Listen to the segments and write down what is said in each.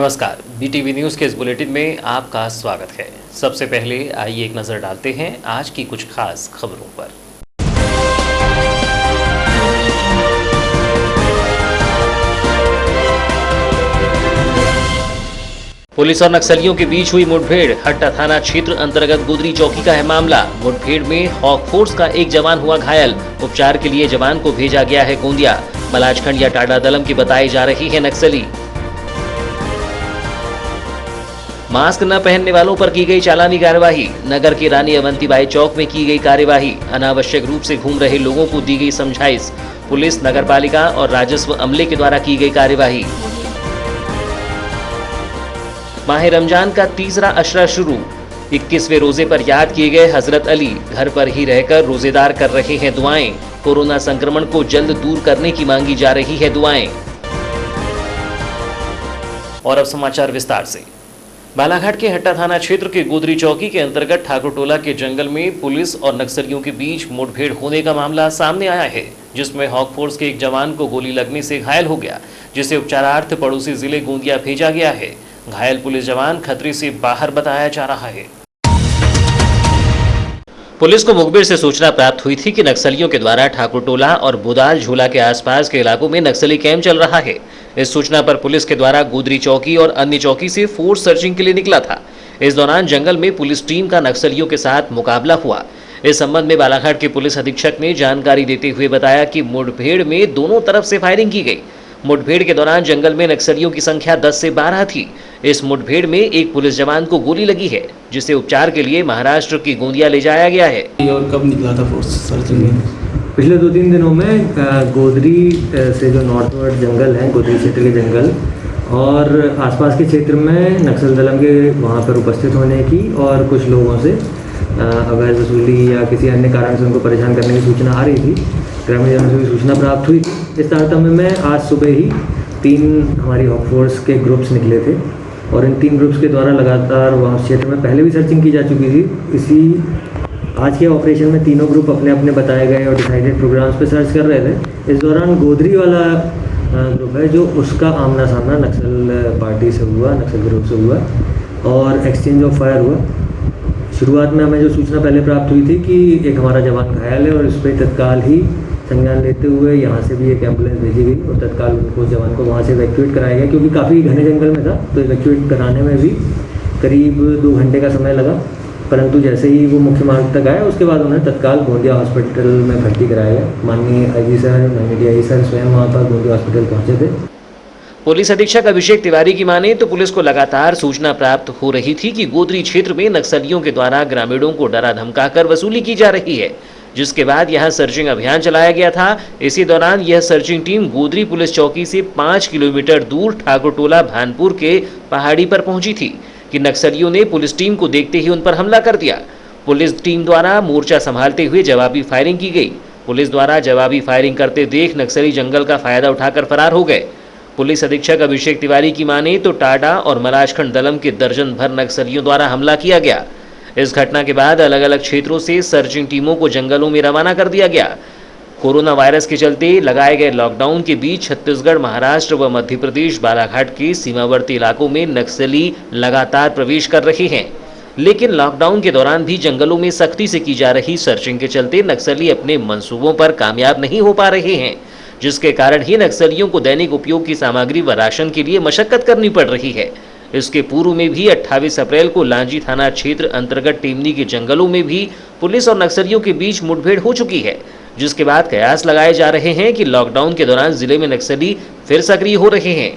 नमस्कार, BTV news के इस बुलेटिन में आपका स्वागत है। सबसे पहले आइए एक नज़र डालते हैं आज की कुछ खास खबरों पर। पुलिस और नक्सलियों के बीच हुई मुठभेड़। हट्टा थाना क्षेत्र अंतर्गत गुदरी चौकी का है मामला। मुठभेड़ में हॉक फोर्स का एक जवान हुआ घायल। उपचार के लिए जवान को भेजा गया है गोंदिया। मलाजखंड या टाडा दलम की बताई जा रही है नक्सली। मास्क न पहनने वालों पर की गई चालानी कार्यवाही। नगर के रानी अवंतीबाई चौक में की गई कार्यवाही। अनावश्यक रूप से घूम रहे लोगों को दी गई समझाइश। पुलिस, नगरपालिका और राजस्व अमले के द्वारा की गई कार्यवाही। माह रमजान का तीसरा अशरा शुरू। 21वें रोजे पर याद किए गए हजरत अली। घर पर ही रहकर रोजेदार कर रहे हैं दुआएं। कोरोना संक्रमण को जल्द दूर करने की मांगी जा रही है दुआएं। और अब समाचार विस्तार से। बालाघाट के हट्टा थाना क्षेत्र के गोदरी चौकी के अंतर्गत ठाकुरटोला के जंगल में पुलिस और नक्सलियों के बीच मुठभेड़ होने का मामला सामने आया है, जिसमें हॉक फोर्स के एक जवान को गोली लगने से घायल हो गया, जिसे उपचारार्थ पड़ोसी जिले गोंदिया भेजा गया है। घायल पुलिस जवान खतरे से बाहर बताया जा रहा है। पुलिस को मुखबिर से सूचना प्राप्त हुई थी कि नक्सलियों के द्वारा ठाकुरटोला और बुदाल झोला के आसपास के इलाकों में नक्सली कैंप चल रहा है। इस सूचना पर पुलिस के द्वारा गोदरी चौकी और अन्य चौकी से फोर्स सर्चिंग के लिए निकला था। इस दौरान जंगल में पुलिस टीम का नक्सलियों के साथ मुकाबला हुआ। इस संबंध में बालाघाट के पुलिस अधीक्षक ने जानकारी देते हुए बताया कि मुठभेड़ में दोनों तरफ से फायरिंग की गई। मुठभेड़ के दौरान जंगल में नक्सलियों की संख्या 10 से 12 थी। इस मुठभेड़ में एक पुलिस जवान को गोली लगी है, जिसे उपचार के लिए महाराष्ट्र की गोंदिया ले जाया गया है। और कब निकला था फोर्स सर्चिंग में? पिछले 2-3 दिनों में गोदरी से जो नॉर्थवर्ड जंगल है, गोदरी क्षेत्र के जंगल और आसपास के क्षेत्र में नक्सल दलम के वहाँ पर उपस्थित होने की और कुछ लोगों से अवैध वसूली या किसी अन्य कारण से उनको परेशान करने की सूचना आ रही थी। ग्रामीणजनों से भी सूचना प्राप्त हुई थी। इस तारतम्य में आज सुबह ही 3 हमारी हॉक फोर्स के ग्रुप्स निकले थे और इन 3 ग्रुप्स के द्वारा लगातार वहाँ क्षेत्र में पहले भी सर्चिंग की जा चुकी थी। इसी आज के ऑपरेशन में तीनों ग्रुप अपने अपने बताए गए और डिसाइडेड प्रोग्राम्स पे सर्च कर रहे थे। इस दौरान गोदरी वाला ग्रुप है जो उसका आमना सामना नक्सल पार्टी से हुआ, नक्सल ग्रुप से हुआ और एक्सचेंज ऑफ फायर हुआ। शुरुआत में हमें जो सूचना पहले प्राप्त हुई थी कि एक हमारा जवान घायल है और इस पर तत्काल ही संज्ञान लेते हुए यहाँ से भी एक एम्बुलेंस भेजी गई और तत्काल उनको जवान को वहाँ से इवैक्यूएट कराया गया, क्योंकि काफ़ी घने जंगल में था तो इवैक्यूएट कराने में भी करीब 2 घंटे का समय लगा। परंतु जैसे ही वो मुख्य मार्ग तक आया उसके बाद उन्हें तत्काल गोंदिया हॉस्पिटल में भर्ती कराया गया। माननीय आईजी सर, माननीय डीआई सर स्वयं वहाँ पर गोंदिया हॉस्पिटल पहुँचे थे। पुलिस अधीक्षक अभिषेक तिवारी की माने तो पुलिस को लगातार सूचना प्राप्त हो रही थी कि गोदरी क्षेत्र में नक्सलियों के द्वारा ग्रामीणों को डरा धमकाकर वसूली की जा रही है, जिसके बाद यहां सर्चिंग अभियान चलाया गया था। इसी दौरान यह सर्चिंग टीम गोदरी पुलिस चौकी से 5 किलोमीटर दूर ठाकुरटोला भानपुर के पहाड़ी पर पहुंची थी कि नक्सलियों ने पुलिस टीम को देखते ही उन पर हमला कर दिया। पुलिस टीम द्वारा मोर्चा संभालते हुए जवाबी फायरिंग की गई। पुलिस द्वारा जवाबी फायरिंग करते देख नक्सली जंगल का फायदा उठाकर फरार हो गए। पुलिस अधीक्षक अभिषेक तिवारी की माने तो टाडा और मलाजखंड दलम के दर्जन भर नक्सलियों द्वारा हमला किया गया। इस घटना के बाद अलग अलग क्षेत्रों से सर्चिंग टीमों को जंगलों में रवाना कर दिया गया। कोरोना वायरस के चलते लगाए गए लॉकडाउन के बीच छत्तीसगढ़, महाराष्ट्र व मध्य प्रदेश बालाघाट के सीमावर्ती इलाकों में नक्सली लगातार प्रवेश कर रहे हैं, लेकिन लॉकडाउन के दौरान भी जंगलों में सख्ती से की जा रही सर्चिंग के चलते नक्सली अपने मंसूबों पर कामयाब नहीं हो पा रहे हैं, जिसके कारण ही नक्सलियों को दैनिक उपयोग की सामग्री व राशन के लिए मशक्कत करनी पड़ रही है। इसके पूर्व में भी 28 अप्रैल को लांजी थाना क्षेत्र अंतर्गत टेमनी के जंगलों में भी पुलिस और नक्सलियों के बीच मुठभेड़ हो चुकी है, जिसके बाद कयास लगाए जा रहे हैं कि लॉकडाउन के दौरान जिले में नक्सली फिर सक्रिय हो रहे हैं।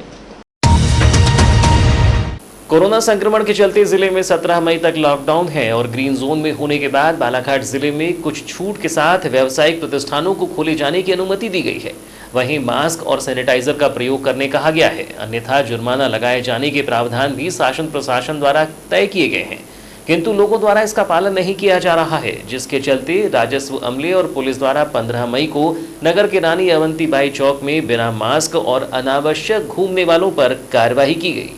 कोरोना संक्रमण के चलते जिले में 17 मई तक लॉकडाउन है और ग्रीन जोन में होने के बाद बालाघाट जिले में कुछ छूट के साथ व्यावसायिक प्रतिष्ठानों को खोले जाने की अनुमति दी गई है। वहीं मास्क और सैनिटाइजर का प्रयोग करने कहा गया है, अन्यथा जुर्माना लगाए जाने के प्रावधान भी शासन प्रशासन द्वारा तय किए गए हैं, किंतु लोगों द्वारा इसका पालन नहीं किया जा रहा है, जिसके चलते राजस्व अमले और पुलिस द्वारा 15 मई को नगर के रानी अवंतीबाई चौक में बिना मास्क और अनावश्यक घूमने वालों पर कार्रवाई की गई।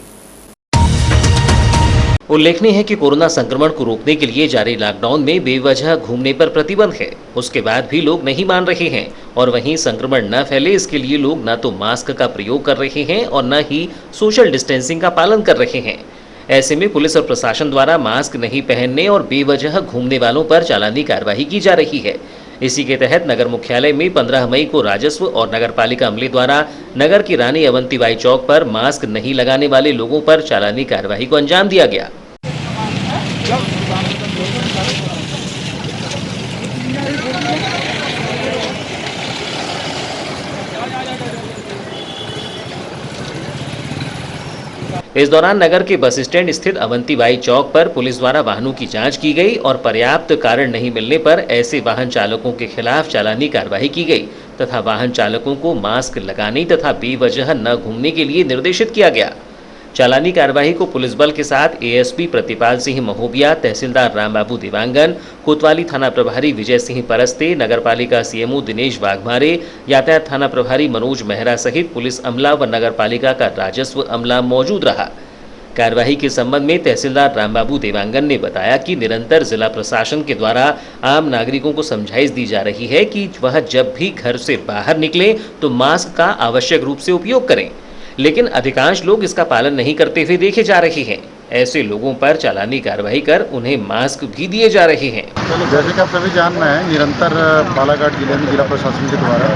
उल्लेखनीय है कि कोरोना संक्रमण को रोकने के लिए जारी लॉकडाउन में बेवजह घूमने पर प्रतिबंध है। उसके बाद भी लोग नहीं मान रहे हैं और वहीं संक्रमण न फैले इसके लिए लोग न तो मास्क का प्रयोग कर रहे हैं और न ही सोशल डिस्टेंसिंग का पालन कर रहे हैं। ऐसे में पुलिस और प्रशासन द्वारा मास्क नहीं पहनने और बेवजह घूमने वालों पर चालानी कार्रवाई की जा रही है। इसी के तहत नगर मुख्यालय में 15 मई को राजस्व और नगरपालिका अमले द्वारा नगर की रानी अवंतीबाई चौक पर मास्क नहीं लगाने वाले लोगों पर चालानी कार्रवाई को अंजाम दिया गया। इस दौरान नगर के बस स्टैंड स्थित अवंतीबाई चौक पर पुलिस द्वारा वाहनों की जांच की गई और पर्याप्त कारण नहीं मिलने पर ऐसे वाहन चालकों के खिलाफ चालानी कार्रवाई की गई तथा वाहन चालकों को मास्क लगाने तथा बेवजह न घूमने के लिए निर्देशित किया गया। चालानी कार्रवाई को पुलिस बल के साथ एएसपी प्रतिपाल सिंह महोबिया, तहसीलदार रामबाबू देवांगन, कोतवाली थाना प्रभारी विजय सिंह परस्ते, नगरपालिका सीएमओ दिनेश वाघमारे, यातायात थाना प्रभारी मनोज मेहरा सहित पुलिस अमला व नगरपालिका का राजस्व अमला मौजूद रहा। कार्यवाही के संबंध में तहसीलदार रामबाबू देवांगन ने बताया कि निरंतर जिला प्रशासन के द्वारा आम नागरिकों को समझाइश दी जा रही है कि वह जब भी घर से बाहर निकले तो मास्क का आवश्यक रूप से उपयोग करें, लेकिन अधिकांश लोग इसका पालन नहीं करते हुए देखे जा रहे हैं। ऐसे लोगों पर चालानी कार्रवाई कर उन्हें मास्क भी दिए जा रहे हैं। जैसे कि आप सभी जान रहे हैं, निरंतर बालाघाट जिले में जिला प्रशासन के द्वारा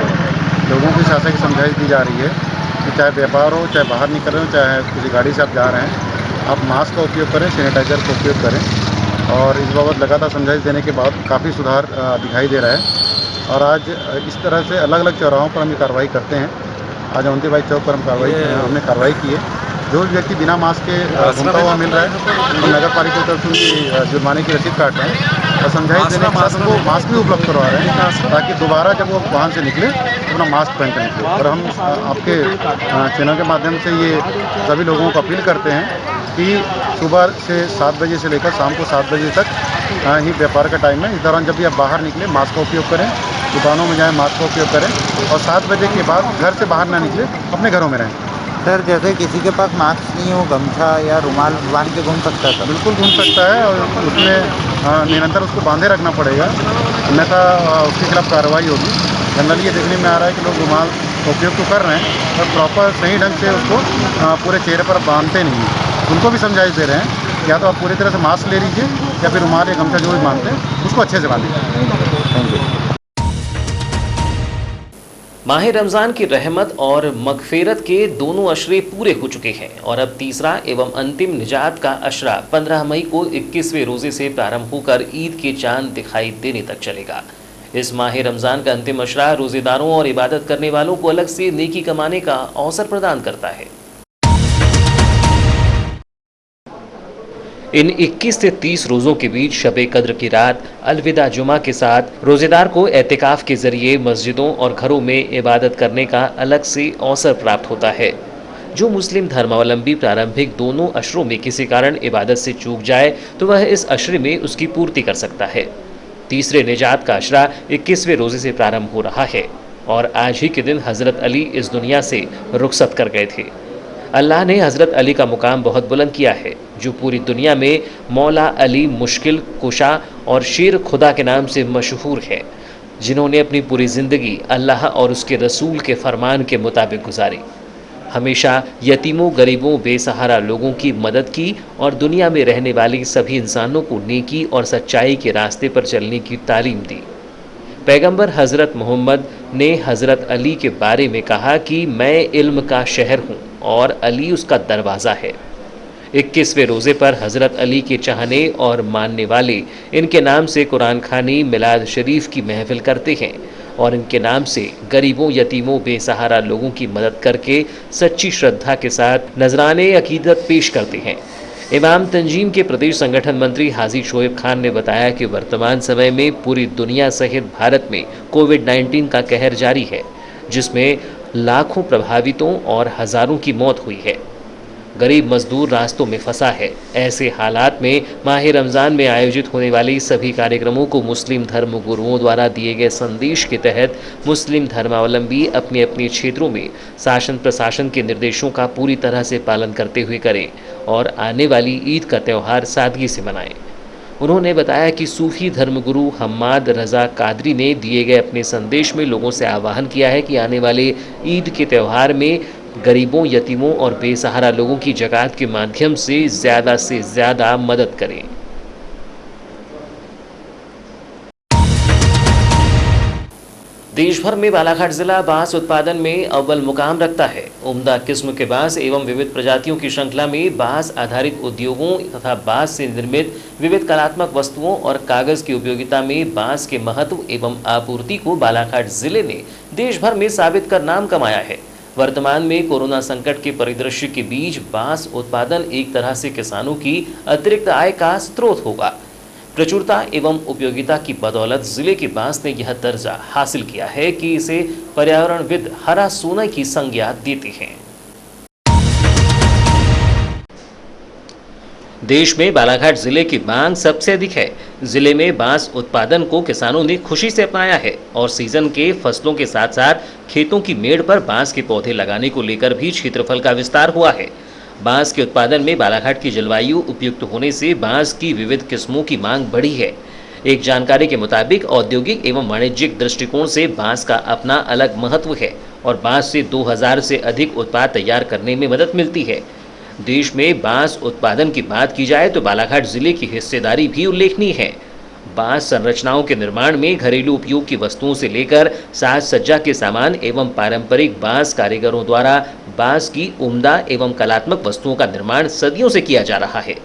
लोगों की शासन की समझाइश दी जा रही है कि चाहे व्यापार हो, चाहे बाहर निकल रहे हो, चाहे किसी गाड़ी से आप जा रहे हैं, आप मास्क का उपयोग करें, सैनिटाइजर का उपयोग करें। और इस बाबत लगातार समझाइश देने के बाद काफ़ी सुधार दिखाई दे रहा है। और आज इस तरह से अलग अलग चौराहों पर हम ये कार्रवाई करते हैं। आज अवंतीबाई चौक पर हमने कार्रवाई की है। जो व्यक्ति बिना मास्क के घूमता हुआ मिल रहा है, तो नगर पालिका की तरफ से उनकी जुर्माने की रसीद काट रहे हैं और समझाइश देने के साथ उनको मास्क भी उपलब्ध करवा रहे हैं ताकि दोबारा जब वो वाहन से निकले तो अपना मास्क पहन कर निकले। और हम आपके चैनल के माध्यम से ये सभी लोगों को अपील करते हैं कि सुबह से 7 बजे से लेकर शाम को 7 बजे तक ही व्यापार का टाइम है। इस दौरान जब भी आप बाहर निकले मास्क का उपयोग करें, दुकानों में जाएँ मास्क का उपयोग करें और 7 बजे के बाद घर से बाहर ना निकले, अपने घरों में रहें। सर, जैसे किसी के पास मास्क नहीं हो, गमछा या रुमाल बांध के घूम सकता है? बिल्कुल घूम सकता है और उसमें निरंतर उसको बांधे रखना पड़ेगा, अन्यथा उसके खिलाफ कार्रवाई होगी। जनरली ये देखने में आ रहा है कि लोग रुमाल का उपयोग तो कर रहे हैं पर प्रॉपर सही ढंग से उसको पूरे चेहरे पर बांधते नहीं हैं। उनको भी समझाइश दे रहे हैं कि या तो आप पूरी तरह से मास्क ले लीजिए या फिर रुमाल या गमछा जो भी बांधते हैं उसको अच्छे से बांधिए। Thank you. माह रमज़ान की रहमत और मगफिरत के दोनों अशरे पूरे हो चुके हैं और अब तीसरा एवं अंतिम निजात का अशरा 15 मई को 21वें रोज़े से प्रारंभ होकर ईद के चांद दिखाई देने तक चलेगा। इस माह रमज़ान का अंतिम अशरा रोज़ेदारों और इबादत करने वालों को अलग से नेकी कमाने का अवसर प्रदान करता है। इन 21 से 30 रोज़ों के बीच शब कद्र की रात अलविदा जुमा के साथ रोज़ेदार को एतिकाफ के ज़रिए मस्जिदों और घरों में इबादत करने का अलग से अवसर प्राप्त होता है। जो मुस्लिम धर्मावलंबी प्रारंभिक दोनों अशरों में किसी कारण इबादत से चूक जाए तो वह इस अशरे में उसकी पूर्ति कर सकता है। तीसरे निजात का अशरा 21वें रोज़े से प्रारंभ हो रहा है और आज ही के दिन हज़रत अली इस दुनिया से रुखसत कर गए थे। अल्लाह ने हज़रत अली का मुकाम बहुत बुलंद किया है, जो पूरी दुनिया में मौला अली मुश्किल कुशा और शेर खुदा के नाम से मशहूर है, जिन्होंने अपनी पूरी ज़िंदगी अल्लाह और उसके रसूल के फरमान के मुताबिक गुजारी। हमेशा यतीमों, गरीबों, बेसहारा लोगों की मदद की और दुनिया में रहने वाली सभी इंसानों को नेकी और सच्चाई के रास्ते पर चलने की तालीम दी। पैगंबर हज़रत मोहम्मद ने हज़रत अली के बारे में कहा कि मैं इल्म का शहर हूँ और अली उसका दरवाज़ा है। 21वें रोज़े पर हज़रत अली के चाहने और मानने वाले इनके नाम से कुरान खानी, मिलाद शरीफ की महफिल करते हैं और इनके नाम से गरीबों, यतीमों, बेसहारा लोगों की मदद करके सच्ची श्रद्धा के साथ नजराने अकीदत पेश करते हैं। इमाम तंजीम के प्रदेश संगठन मंत्री हाजी शोएब खान ने बताया कि वर्तमान समय में पूरी दुनिया सहित भारत में कोविड-19 का कहर जारी है, जिसमें लाखों प्रभावितों और हज़ारों की मौत हुई है। गरीब मजदूर रास्तों में फंसा है। ऐसे हालात में माह रमज़ान में आयोजित होने वाले सभी कार्यक्रमों को मुस्लिम धर्म गुरुओं द्वारा दिए गए संदेश के तहत मुस्लिम धर्मावलंबी अपने अपने क्षेत्रों में शासन प्रशासन के निर्देशों का पूरी तरह से पालन करते हुए करें और आने वाली ईद का त्यौहार सादगी से मनाएं। उन्होंने बताया कि सूफी धर्मगुरु हम्माद रज़ा कादरी ने दिए गए अपने संदेश में लोगों से आह्वान किया है कि आने वाले ईद के त्यौहार में गरीबों, यतीमों और बेसहारा लोगों की ज़कात के माध्यम से ज़्यादा मदद करें। देश भर में बालाघाट जिला बांस उत्पादन में अव्वल मुकाम रखता है। उम्दा किस्म के बांस एवं विविध प्रजातियों की श्रृंखला में बांस आधारित उद्योगों तथा बांस से निर्मित विविध कलात्मक वस्तुओं और कागज की उपयोगिता में बांस के महत्व एवं आपूर्ति को बालाघाट जिले ने देश भर में साबित कर नाम कमाया है। वर्तमान में कोरोना संकट के परिदृश्य के बीच बांस उत्पादन एक तरह से किसानों की अतिरिक्त आय का स्रोत होगा। प्रचुरता एवं उपयोगिता की बदौलत जिले के बांस ने यह दर्जा हासिल किया है कि इसे पर्यावरणविद हरा सोना की संज्ञा देते हैं। देश में बालाघाट जिले की मांग सबसे अधिक है। जिले में बांस उत्पादन को किसानों ने खुशी से अपनाया है और सीजन के फसलों के साथ साथ खेतों की मेड़ पर बांस के पौधे लगाने को लेकर भी क्षेत्रफल का विस्तार हुआ है। बांस के उत्पादन में बालाघाट की जलवायु उपयुक्त होने से बांस की विविध किस्मों की मांग बढ़ी है। एक जानकारी के मुताबिक औद्योगिक एवं वाणिज्यिक दृष्टिकोण से बांस का अपना अलग महत्व है और बांस से 2000 से अधिक उत्पाद तैयार करने में मदद मिलती है। देश में बांस उत्पादन की बात की जाए तो बालाघाट जिले की हिस्सेदारी भी उल्लेखनीय है। बांस संरचनाओं के निर्माण में घरेलू उपयोग की वस्तुओं से लेकर साज सज्जा के सामान एवं पारंपरिक बांस कारीगरों द्वारा बांस की उम्दा एवं कलात्मक वस्तुओं का निर्माण सदियों से किया जा रहा है।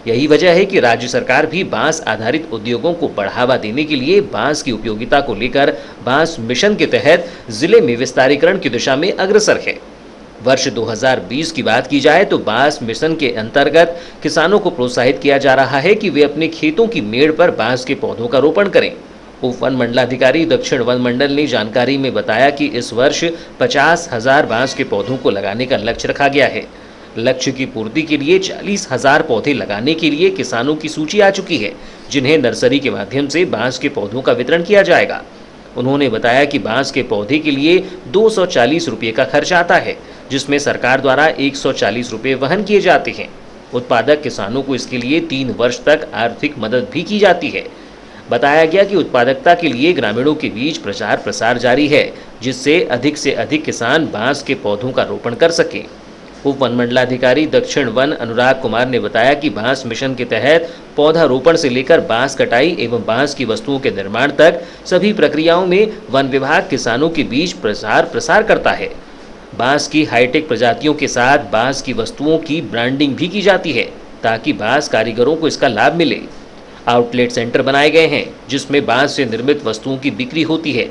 यही वजह है कि राज्य सरकार भी बांस आधारित उद्योगों को बढ़ावा देने के लिए बांस की उपयोगिता को लेकर बांस मिशन के तहत जिले में विस्तारीकरण की दिशा में अग्रसर है। वर्ष 2020 की बात की जाए तो बांस मिशन के अंतर्गत किसानों को प्रोत्साहित किया जा रहा है कि वे अपने खेतों की मेड़ पर बांस के पौधों का रोपण करें। उप वन मंडलाधिकारी दक्षिण वन मंडल ने जानकारी में बताया कि इस वर्ष 50,000 बांस के पौधों को लगाने का लक्ष्य रखा गया है। लक्ष्य की पूर्ति के लिए 40,000 पौधे लगाने के लिए किसानों की सूची आ चुकी है, जिन्हें नर्सरी के माध्यम से बांस के पौधों का वितरण किया जाएगा। उन्होंने बताया कि बांस के पौधे के लिए 240 रुपये का खर्च आता है, जिसमें सरकार द्वारा 140 रुपये वहन किए जाते हैं। उत्पादक किसानों को इसके लिए 3 वर्ष तक आर्थिक मदद भी की जाती है। बताया गया कि उत्पादकता के लिए ग्रामीणों के बीच प्रचार प्रसार जारी है, जिससे अधिक से अधिक किसान बांस के पौधों का रोपण कर सकें। उप वन मंडलाधिकारी दक्षिण वन अनुराग कुमार ने बताया कि बांस मिशन के तहत पौधा रोपण से लेकर बांस कटाई एवं बांस की वस्तुओं के निर्माण तक सभी प्रक्रियाओं में वन विभाग किसानों के बीच प्रचार प्रसार करता है। बांस की हाईटेक प्रजातियों के साथ बांस की वस्तुओं की ब्रांडिंग भी की जाती है ताकि बांस कारीगरों को इसका लाभ मिले। आउटलेट सेंटर बनाए गए हैं जिसमें बांस से निर्मित वस्तुओं की बिक्री होती है।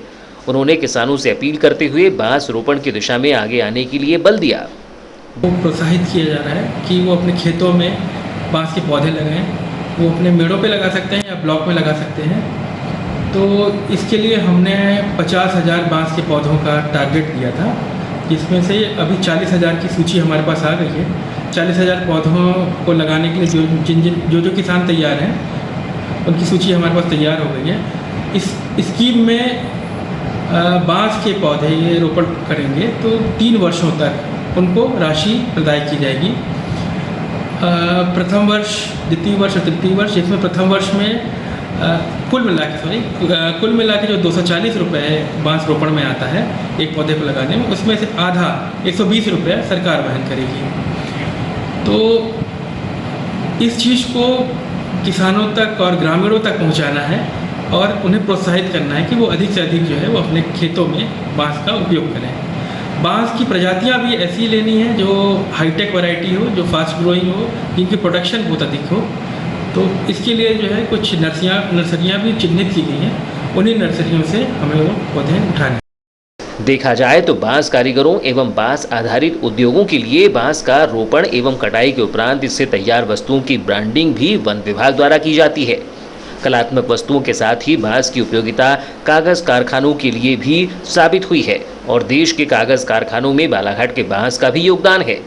उन्होंने किसानों से अपील करते हुए बांस रोपण की दिशा में आगे आने के लिए बल दिया। वो प्रोत्साहित किया जा रहा है कि वो अपने खेतों में बांस के पौधे लगाएं। वो अपने मेड़ों पे लगा सकते हैं या ब्लॉक में लगा सकते हैं। तो इसके लिए हमने 50,000 बांस के पौधों का टारगेट दिया था, जिसमें से अभी 40,000 की सूची हमारे पास आ गई है। 40,000 पौधों को लगाने के लिए जो किसान तैयार हैं उनकी सूची हमारे पास तैयार हो गई है। इस स्कीम में बांस के पौधे ये रोपण करेंगे तो 3 वर्षों तक उनको राशि प्रदान की जाएगी। प्रथम वर्ष, द्वितीय वर्ष और तृतीय वर्ष, इसमें प्रथम वर्ष में कुल मिला के जो 240 रुपये बांस रोपण में आता है एक पौधे को लगाने में, उसमें से आधा 120 रुपये सरकार वहन करेगी। तो इस चीज़ को किसानों तक और ग्रामीणों तक पहुंचाना है और उन्हें प्रोत्साहित करना है कि वो अधिक से अधिक जो है वो अपने खेतों में बांस का उपयोग करें। बांस की प्रजातियां भी ऐसी लेनी है जो हाईटेक वैरायटी हो, जो फास्ट ग्रोइंग हो, जिनकी प्रोडक्शन बहुत अधिक हो। तो इसके लिए जो है कुछ नर्सरियां भी चिन्हित की गई हैं, उन्हीं नर्सरियों से हमें वो पौधे उठाने। देखा जाए तो बांस कारीगरों एवं बांस आधारित उद्योगों के लिए बांस का रोपण एवं कटाई के उपरांत इससे तैयार वस्तुओं की ब्रांडिंग भी वन विभाग द्वारा की जाती है। कलात्मक वस्तुओं के साथ ही बांस की उपयोगिता कागज कारखानों के लिए भी साबित हुई है और देश के कागज कारखानों में बालाघाट के बांस का भी योगदान है।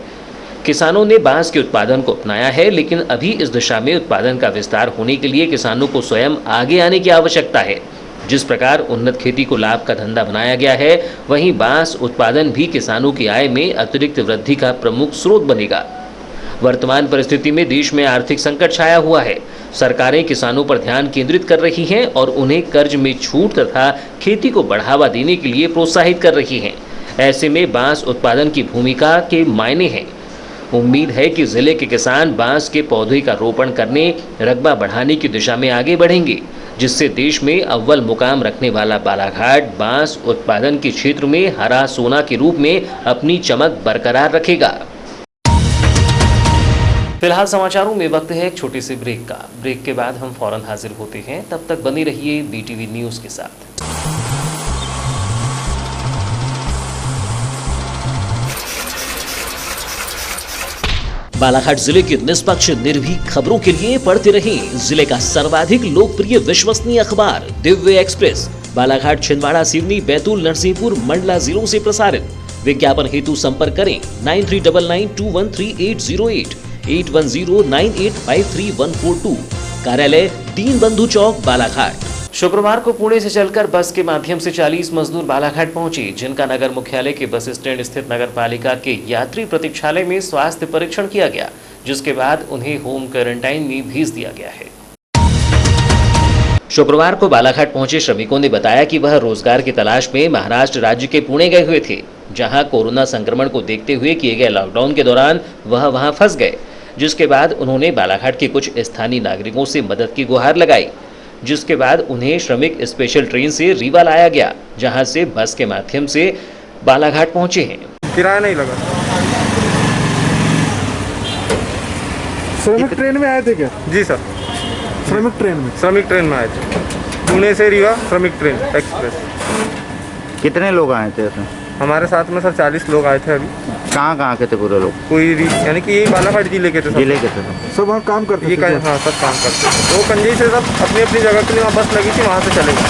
किसानों ने बांस के उत्पादन को अपनाया है, लेकिन अभी इस दिशा में उत्पादन का विस्तार होने के लिए किसानों को स्वयं आगे आने की आवश्यकता है। जिस प्रकार उन्नत खेती को लाभ का धंधा बनाया गया है, वहीं बांस उत्पादन भी किसानों की आय में अतिरिक्त वृद्धि का प्रमुख स्रोत बनेगा। वर्तमान परिस्थिति में देश में आर्थिक संकट छाया हुआ है। सरकारें किसानों पर ध्यान केंद्रित कर रही हैं और उन्हें कर्ज में छूट तथा खेती को बढ़ावा देने के लिए प्रोत्साहित कर रही हैं। ऐसे में बांस उत्पादन की भूमिका के मायने हैं। उम्मीद है कि जिले के किसान बांस के पौधे का रोपण करने, रकबा बढ़ाने की दिशा में आगे बढ़ेंगे, जिससे देश में अव्वल मुकाम रखने वाला बालाघाट बांस उत्पादन के क्षेत्र में हरा सोना के रूप में अपनी चमक बरकरार रखेगा। फिलहाल समाचारों में वक्त है एक छोटे से ब्रेक का। ब्रेक के बाद हम फौरन हाजिर होते हैं, तब तक बने रहिए BTV न्यूज़ के साथ। बालाघाट जिले की निष्पक्ष निर्भीक खबरों के लिए पढ़ते रहें जिले का सर्वाधिक लोकप्रिय विश्वसनीय अखबार दिव्य एक्सप्रेस। बालाघाट, छिंदवाड़ा, सिवनी, बैतूल, नरसिंहपुर, मंडला जिलों से प्रसारित। विज्ञापन हेतु संपर्क करें 9399213808, 8109853142। कार्यालय दीनबंधु चौक, बालाघाट। शुक्रवार को पुणे से चलकर बस के माध्यम से 40 मजदूर बालाघाट पहुंचे, जिनका नगर मुख्यालय के बस स्टैंड स्थित नगर पालिका के यात्री प्रतीक्षालय में स्वास्थ्य परीक्षण किया गया, जिसके बाद उन्हें होम क्वारंटाइन में भेज दिया गया है। शुक्रवार को बालाघाट पहुंचे श्रमिकों ने बताया कि वह रोजगार की तलाश में महाराष्ट्र राज्य के पुणे गए हुए थे, जहां कोरोना संक्रमण को देखते हुए किए गए लॉकडाउन के दौरान वह वहां फंस गए, जिसके बाद उन्होंने बालाघाट के कुछ स्थानीय नागरिकों से मदद की गुहार लगाई, जिसके बाद उन्हें श्रमिक स्पेशल ट्रेन से रीवा लाया गया, जहां से बस के माध्यम से बालाघाट पहुंचे हैं। किराया नहीं लगा। श्रमिक ट्रेन में आए थे क्या? जी सर, श्रमिक ट्रेन में आए थे। पुणे से रीवा श्रमिक ट्रेन एक्सप्रेस। कितने लोग आए थे उसमें? हमारे साथ में सर 40 लोग आए थे। अभी कहाँ के थे पूरे लोग? यानी कि ये बालाघाट जिले के थे। जिले के थे सब वहाँ काम करते थे। हाँ, सब काम करते थे। वो कंजी से सब अपनी अपनी जगह के लिए वहाँ बस लगी थी, वहाँ से चले गए।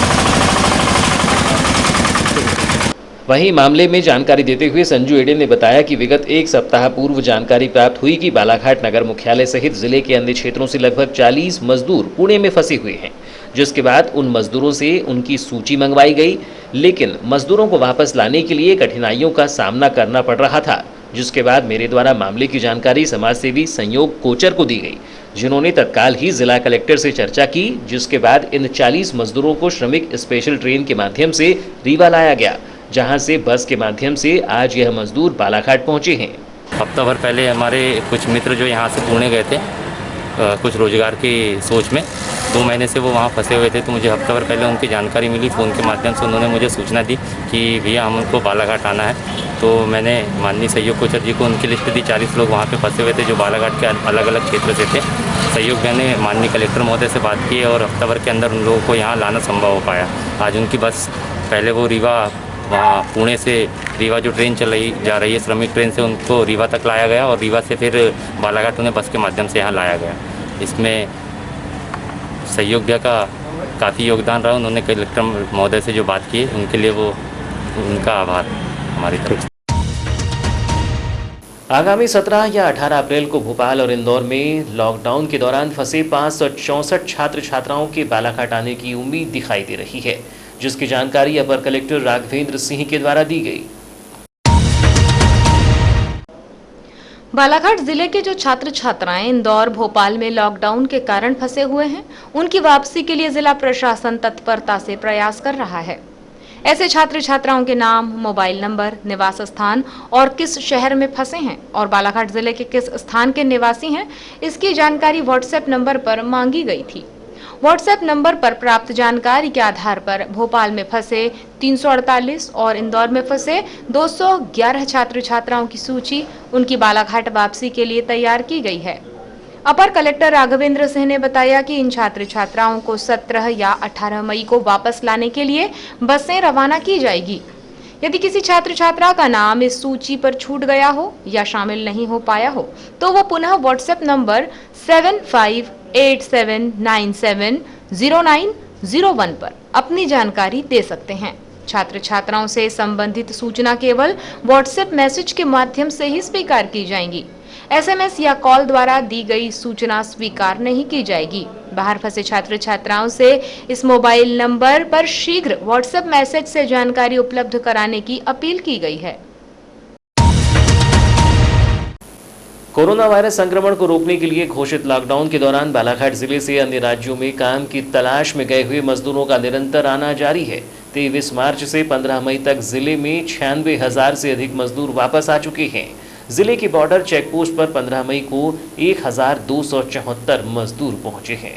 वहीं मामले में जानकारी देते हुए संजू एडे ने बताया कि विगत एक सप्ताह पूर्व जानकारी प्राप्त हुई कि बालाघाट नगर मुख्यालय सहित जिले के अन्य क्षेत्रों से लगभग 40 मजदूर पुणे में फंसे हुए हैं, जिसके बाद उन मजदूरों से उनकी सूची मंगवाई गई, लेकिन मजदूरों को वापस लाने के लिए कठिनाइयों का सामना करना पड़ रहा था, जिसके बाद मेरे द्वारा मामले की जानकारी समाजसेवी संयोग कोचर को दी गई, जिन्होंने तत्काल ही जिला कलेक्टर से चर्चा की, जिसके बाद इन 40 मजदूरों को श्रमिक स्पेशल ट्रेन के माध्यम से रीवा लाया गया, जहां से बस के माध्यम से आज यह मजदूर बालाघाट पहुंचे हैं। हफ्ता भर पहले हमारे कुछ मित्र जो यहाँ से पुणे गए थे कुछ रोजगार की सोच में, 2 महीने से वो वहाँ फंसे हुए थे, तो मुझे हफ्ता भर पहले उनकी जानकारी मिली। फ़ोन के माध्यम से उन्होंने मुझे सूचना दी कि भैया हमको बालाघाट आना है। तो मैंने माननीय सहयोग कोचर जी को उनकी लिस्ट दी। 40 लोग वहाँ पे फंसे हुए थे जो बालाघाट के अलग अलग क्षेत्र से थे। सहयोग भैया ने माननीय कलेक्टर महोदय से बात की और हफ्ता भर के अंदर उन लोगों को यहाँ लाना संभव हो पाया। आज उनकी बस पहले वो रीवा, वहाँ पुणे से रीवा जो ट्रेन जा रही है श्रमिक ट्रेन से, उनको रीवा तक लाया गया और रीवा से फिर बालाघाट उन्हें बस के माध्यम से यहाँ लाया गया। इसमें सहयोग भैया का काफ़ी योगदान रहा। उन्होंने कलेक्टर महोदय से जो बात की उनके लिए उनका आभार हमारी तरफ से। आगामी 17 या 18 अप्रैल को भोपाल और इंदौर में लॉकडाउन के दौरान फंसे 564 छात्र छात्राओं के बालाघाट आने की उम्मीद दिखाई दे रही है, जिसकी जानकारी अपर कलेक्टर राघवेंद्र सिंह के द्वारा दी गई। बालाघाट जिले के जो छात्र छात्राएं इंदौर, भोपाल में लॉकडाउन के कारण फंसे हुए हैं, उनकी वापसी के लिए जिला प्रशासन तत्परता से प्रयास कर रहा है। ऐसे छात्र छात्राओं के नाम, मोबाइल नंबर, निवास स्थान और किस शहर में फंसे हैं और बालाघाट जिले के किस स्थान के निवासी हैं, इसकी जानकारी व्हाट्सएप नंबर पर मांगी गई थी। व्हाट्सएप नंबर पर प्राप्त जानकारी के आधार पर भोपाल में फंसे 348 और इंदौर में फंसे 211 छात्र छात्राओं की सूची उनकी बालाघाट वापसी के लिए तैयार की गई है। अपर कलेक्टर राघवेंद्र सिंह ने बताया कि इन छात्र छात्राओं को 17 या 18 मई को वापस लाने के लिए बसें रवाना की जाएगी। यदि किसी छात्र छात्रा का नाम इस सूची पर छूट गया हो या शामिल नहीं हो पाया हो, तो वह पुनः व्हाट्सएप नंबर 7587970901 पर अपनी जानकारी दे सकते हैं। छात्र छात्राओं से संबंधित सूचना केवल व्हाट्सएप मैसेज के माध्यम से ही स्वीकार की जाएंगी। एसएमएस या कॉल द्वारा दी गई सूचना स्वीकार नहीं की जाएगी। बाहर फंसे छात्र छात्राओं से इस मोबाइल नंबर पर शीघ्र व्हाट्सएप मैसेज से जानकारी उपलब्ध कराने की अपील की गई है। कोरोना वायरस संक्रमण को रोकने के लिए घोषित लॉकडाउन के दौरान बालाघाट जिले से अन्य राज्यों में काम की तलाश में गए हुए मजदूरों का निरंतर आना जारी है। 23 मार्च से 15 मई तक जिले में 96,000 से अधिक मजदूर वापस आ चुके हैं। जिले के बॉर्डर चेक पोस्ट पर 15 मई को 1,274 मजदूर पहुंचे हैं।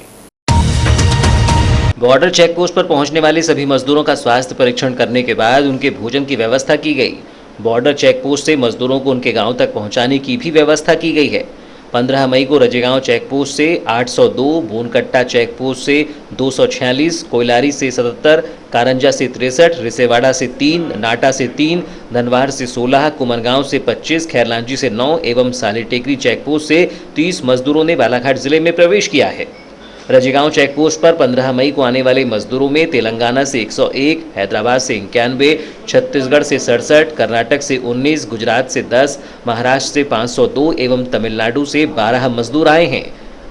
बॉर्डर चेक पोस्ट पर पहुंचने वाले सभी मजदूरों का स्वास्थ्य परीक्षण करने के बाद उनके भोजन की व्यवस्था की गई। बॉर्डर चेक पोस्ट से मजदूरों को उनके गांव तक पहुंचाने की भी व्यवस्था की गई है। 15 मई को रजेगांव चेक पोस्ट से 802, बोनकट्टा चेक पोस्ट से 246, कोयलारी से 77, कारंजा से 63, रिसेवाड़ा से 3, नाटा से 3, धनवार से 16, कुमनगांव से 25, खैरलांजी से 9 एवं सालीटेकरी चेक पोस्ट से 30 मजदूरों ने बालाघाट जिले में प्रवेश किया है। रजेगांव चेक पोस्ट पर 15 मई को आने वाले मजदूरों में तेलंगाना से 101, हैदराबाद से 91, छत्तीसगढ़ से 67, कर्नाटक से 19, गुजरात से 10, महाराष्ट्र से 502 एवं तमिलनाडु से 12 मजदूर आए हैं।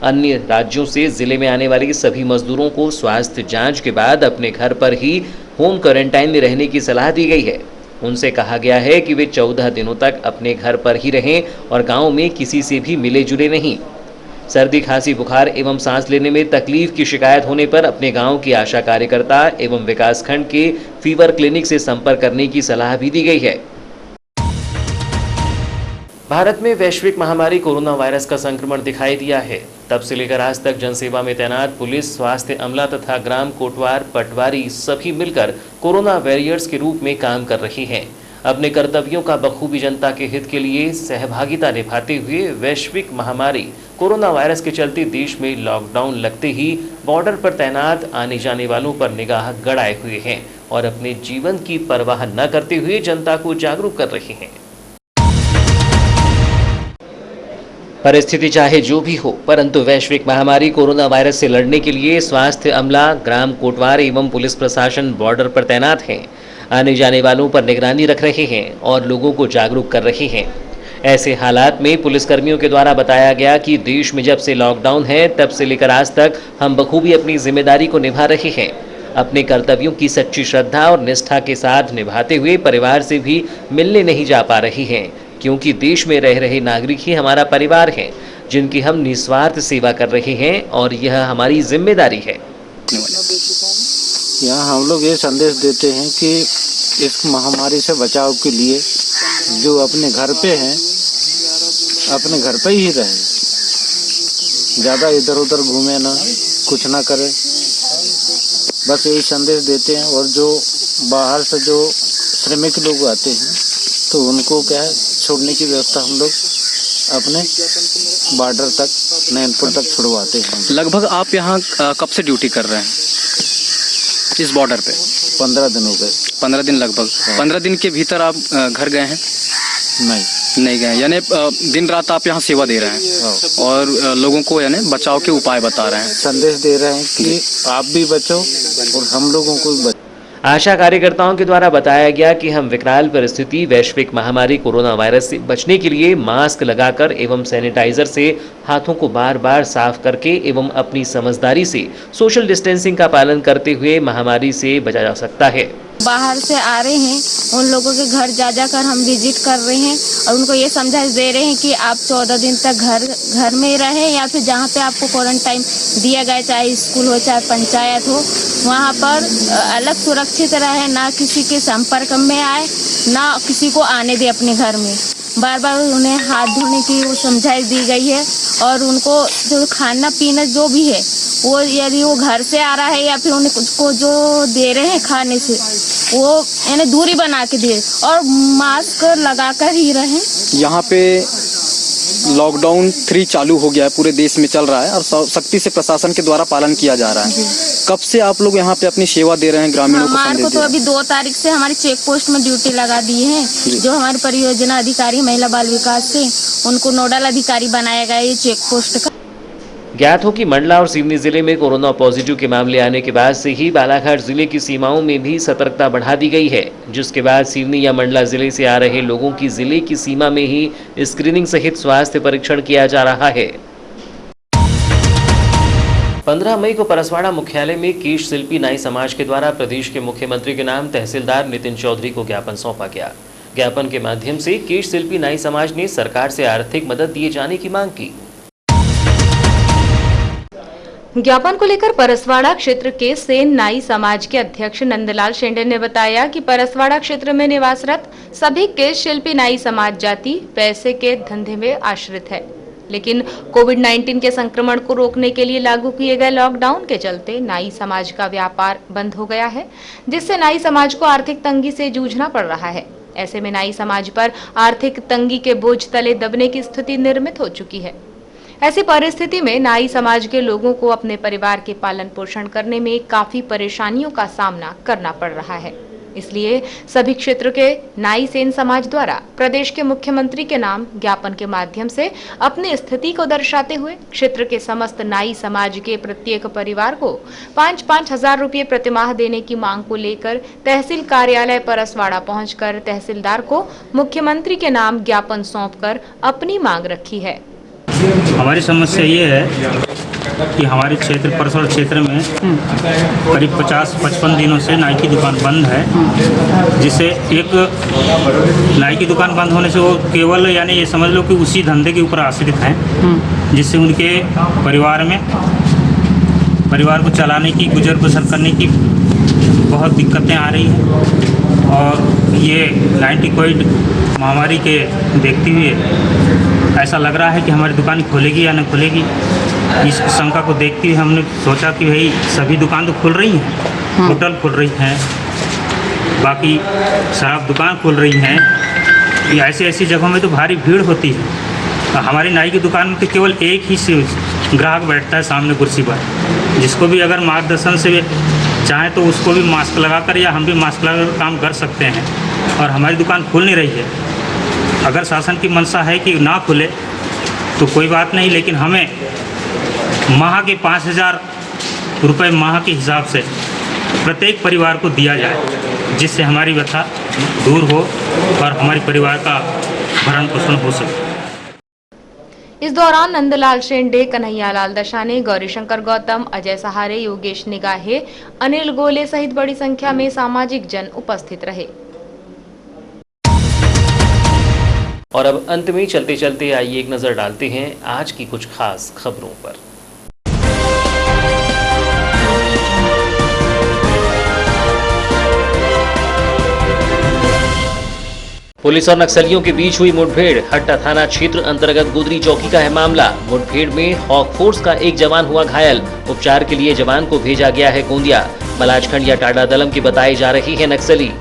अन्य राज्यों से जिले में आने वाले सभी मजदूरों को स्वास्थ्य जांच के बाद अपने घर पर ही होम क्वारंटाइन में रहने की सलाह दी गई है। उनसे कहा गया है कि वे 14 दिनों तक अपने घर पर ही रहें और गाँव में किसी से भी मिले जुले नहीं। सर्दी, खांसी, बुखार एवं सांस लेने में तकलीफ की शिकायत होने पर अपने गांव की आशा कार्यकर्ता एवं विकासखंड के फीवर क्लिनिक से संपर्क करने की सलाह भी दी गई है। भारत में वैश्विक महामारी कोरोना वायरस का संक्रमण दिखाई दिया है। तब से लेकर आज तक जनसेवा में तैनात पुलिस, स्वास्थ्य अमला तथा ग्राम कोटवार, पटवारी सभी मिलकर कोरोना वॉरियर्स के रूप में काम कर रहे हैं। अपने कर्तव्यों का बखूबी जनता के हित के लिए सहभागिता निभाते हुए वैश्विक महामारी कोरोना वायरस के चलते देश में लॉकडाउन लगते ही बॉर्डर पर तैनात आने जाने वालों पर निगाह गड़ाए हुए हैं और अपने जीवन की परवाह न करते हुए जनता को जागरूक कर रहे हैं। परिस्थिति चाहे जो भी हो, परंतु वैश्विक महामारी कोरोना वायरस से लड़ने के लिए स्वास्थ्य अमला, ग्राम कोटवार एवं पुलिस प्रशासन बॉर्डर पर तैनात हैं, आने जाने वालों पर निगरानी रख रहे हैं और लोगों को जागरूक कर रहे हैं। ऐसे हालात में पुलिसकर्मियों के द्वारा बताया गया कि देश में जब से लॉकडाउन है तब से लेकर आज तक हम बखूबी अपनी जिम्मेदारी को निभा रहे हैं। अपने कर्तव्यों की सच्ची श्रद्धा और निष्ठा के साथ निभाते हुए परिवार से भी मिलने नहीं जा पा रही हैं, क्योंकि देश में रह रहे नागरिक ही हमारा परिवार हैं, जिनकी हम निस्वार्थ सेवा कर रहे हैं और यह हमारी जिम्मेदारी है। यहाँ हम लोग ये संदेश देते हैं कि इस महामारी से बचाव के लिए जो अपने घर पे हैं, अपने घर पे ही रहें, ज़्यादा इधर उधर घूमे ना, कुछ ना करें, बस यही संदेश देते हैं। और जो बाहर से जो श्रमिक लोग आते हैं तो उनको क्या है, छोड़ने की व्यवस्था हम लोग अपने बॉर्डर तक, नैनपुर तक छुड़वाते हैं। लगभग आप यहाँ कब से ड्यूटी कर रहे हैं इस बॉर्डर पे? 15 दिन हो गए। 15 दिन लगभग। 15 दिन के भीतर आप घर गए हैं? नहीं गए, यानी दिन रात आप यहाँ सेवा दे रहे हैं और लोगों को यानी बचाव के उपाय बता रहे हैं, संदेश दे रहे हैं कि आप भी बचो और हम लोगों को भी बचो। आशा कार्यकर्ताओं के द्वारा बताया गया कि हम विकराल परिस्थिति वैश्विक महामारी कोरोना वायरस से बचने के लिए मास्क लगाकर एवं सैनिटाइजर से हाथों को बार बार साफ करके एवं अपनी समझदारी से सोशल डिस्टेंसिंग का पालन करते हुए महामारी से बचा जा सकता है। बाहर से आ रहे हैं उन लोगों के घर जा कर हम विजिट कर रहे हैं और उनको ये समझा दे रहे हैं कि आप 14 दिन तक घर में रहें या फिर जहाँ पे आपको क्वारंटाइन दिया गया, चाहे स्कूल हो चाहे पंचायत हो, वहाँ पर अलग सुरक्षित रहें, ना किसी के संपर्क में आए, ना किसी को आने दे अपने घर में। बार बार उन्हें हाथ धोने की वो समझाई दी गई है और उनको जो खाना पीना जो भी है वो, यदि वो घर से आ रहा है या फिर उनको जो दे रहे हैं खाने से, वो यानी दूरी बना के दे और मास्क लगाकर ही रहें। यहाँ पे लॉकडाउन 3 चालू हो गया है, पूरे देश में चल रहा है और सख्ती से प्रशासन के द्वारा पालन किया जा रहा है। कब से आप लोग यहाँ पे अपनी सेवा दे रहे हैं ग्रामीणों को? हमारे को तो अभी 2 तारीख से हमारी चेक पोस्ट में ड्यूटी लगा दी है। जो हमारे परियोजना अधिकारी महिला बाल विकास से, उनको नोडल अधिकारी बनाया गया है चेक पोस्ट का। ज्ञात हो कि मंडला और सिवनी जिले में कोरोना पॉजिटिव के मामले आने के बाद से ही बालाघाट जिले की सीमाओं में भी सतर्कता बढ़ा दी गई है, जिसके बाद सिवनी या मंडला जिले से आ रहे लोगों की जिले की सीमा में ही स्क्रीनिंग सहित स्वास्थ्य परीक्षण किया जा रहा है। 15 मई को परसवाड़ा मुख्यालय में केश शिल्पी नाई समाज के द्वारा प्रदेश के मुख्यमंत्री के नाम तहसीलदार नितिन चौधरी को ज्ञापन सौंपा गया। ज्ञापन के माध्यम से केश शिल्पी नाई समाज ने सरकार से आर्थिक मदद दिए जाने की मांग की। ज्ञापन को लेकर परसवाड़ा क्षेत्र के सेन नाई समाज के अध्यक्ष नंदलाल शेंडे ने बताया कि परसवाड़ा क्षेत्र में निवासरत सभी केश शिल्पी नाई समाज जाति पैसे के धंधे में आश्रित है, लेकिन कोविड-19 के संक्रमण को रोकने के लिए लागू किए गए लॉकडाउन के चलते नाई समाज का व्यापार बंद हो गया है, जिससे नाई समाज को आर्थिक तंगी से जूझना पड़ रहा है। ऐसे में नाई समाज पर आर्थिक तंगी के बोझ तले दबने की स्थिति निर्मित हो चुकी है। ऐसी परिस्थिति में नाई समाज के लोगों को अपने परिवार के पालन पोषण करने में काफी परेशानियों का सामना करना पड़ रहा है। इसलिए सभी क्षेत्र के नाई सेन समाज द्वारा प्रदेश के मुख्यमंत्री के नाम ज्ञापन के माध्यम से अपनी स्थिति को दर्शाते हुए क्षेत्र के समस्त नाई समाज के प्रत्येक परिवार को 5-5 हजार रुपये प्रतिमाह देने की मांग को लेकर तहसील कार्यालय परसवाड़ा पहुंचकर तहसीलदार को मुख्यमंत्री के नाम ज्ञापन सौंपकर अपनी मांग रखी है। हमारी समस्या ये है कि हमारे क्षेत्र परसवाड़ा क्षेत्र में करीब 50-55 दिनों से नाई की दुकान बंद है, जिससे एक नाई की दुकान बंद होने से वो केवल यानी ये समझ लो कि उसी धंधे के ऊपर आश्रित हैं, जिससे उनके परिवार को चलाने की गुजर बसर करने की बहुत दिक्कतें आ रही हैं। और ये 90 कोविड महामारी के देखते हुए ऐसा लग रहा है कि हमारी दुकान खुलेगी या न खुलेगी। इस शंका को देखते हुए हमने सोचा कि भाई सभी दुकान तो खुल रही हैं, होटल खुल रही हैं, बाकी शराब दुकान खुल रही हैं, ऐसी ऐसी जगहों में तो भारी भीड़ होती है। हमारी नाई की दुकान में तो केवल एक ही ग्राहक बैठता है सामने कुर्सी पर, जिसको भी अगर मार्गदर्शन से चाहें तो उसको भी मास्क लगाकर या हम भी मास्क लगाकर काम कर सकते हैं। और हमारी दुकान खुल नहीं रही है। अगर शासन की मंशा है कि ना खुले तो कोई बात नहीं, लेकिन हमें माह के 5,000 रुपये माह के हिसाब से प्रत्येक परिवार को दिया जाए, जिससे हमारी व्यथा दूर हो और हमारे परिवार का भरण पोषण हो सके। इस दौरान नंदलाल शेंडे, कन्हैयालाल दशाने, गौरीशंकर गौतम, अजय सहारे, योगेश निगाहे, अनिल गोले सहित बड़ी संख्या में सामाजिक जन उपस्थित रहे। और अब अंत में चलते चलते आइए एक नजर डालते हैं आज की कुछ खास खबरों पर। पुलिस और नक्सलियों के बीच हुई मुठभेड़। हट्टा थाना क्षेत्र अंतर्गत गोदरी चौकी का है मामला। मुठभेड़ में हॉक फोर्स का एक जवान हुआ घायल। उपचार के लिए जवान को भेजा गया है गोंदिया। मलाजखंड या टाडा दलम के बताए जा रहे हैं नक्सली।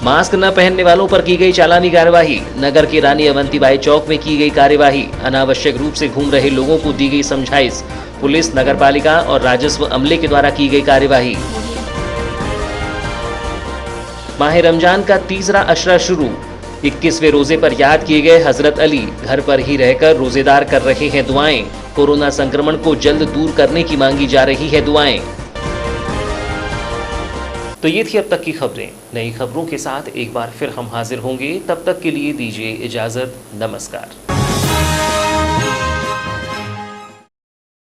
मास्क न पहनने वालों पर की गई चालानी कार्यवाही। नगर के रानी अवंतीबाई चौक में की गई कार्यवाही। अनावश्यक रूप से घूम रहे लोगों को दी गई समझाइश। पुलिस, नगरपालिका और राजस्व अमले के द्वारा की गई कार्यवाही। माह रमजान का तीसरा अशरा शुरू। 21वें रोजे पर याद किए गए हजरत अली। घर पर ही रहकर रोजेदार कर रहे हैं दुआएं। कोरोना संक्रमण को जल्द दूर करने की मांगी जा रही है दुआएं। तो ये थी अब तक की खबरें। नई खबरों के साथ एक बार फिर हम हाजिर होंगे। तब तक के लिए दीजिए इजाजत। नमस्कार।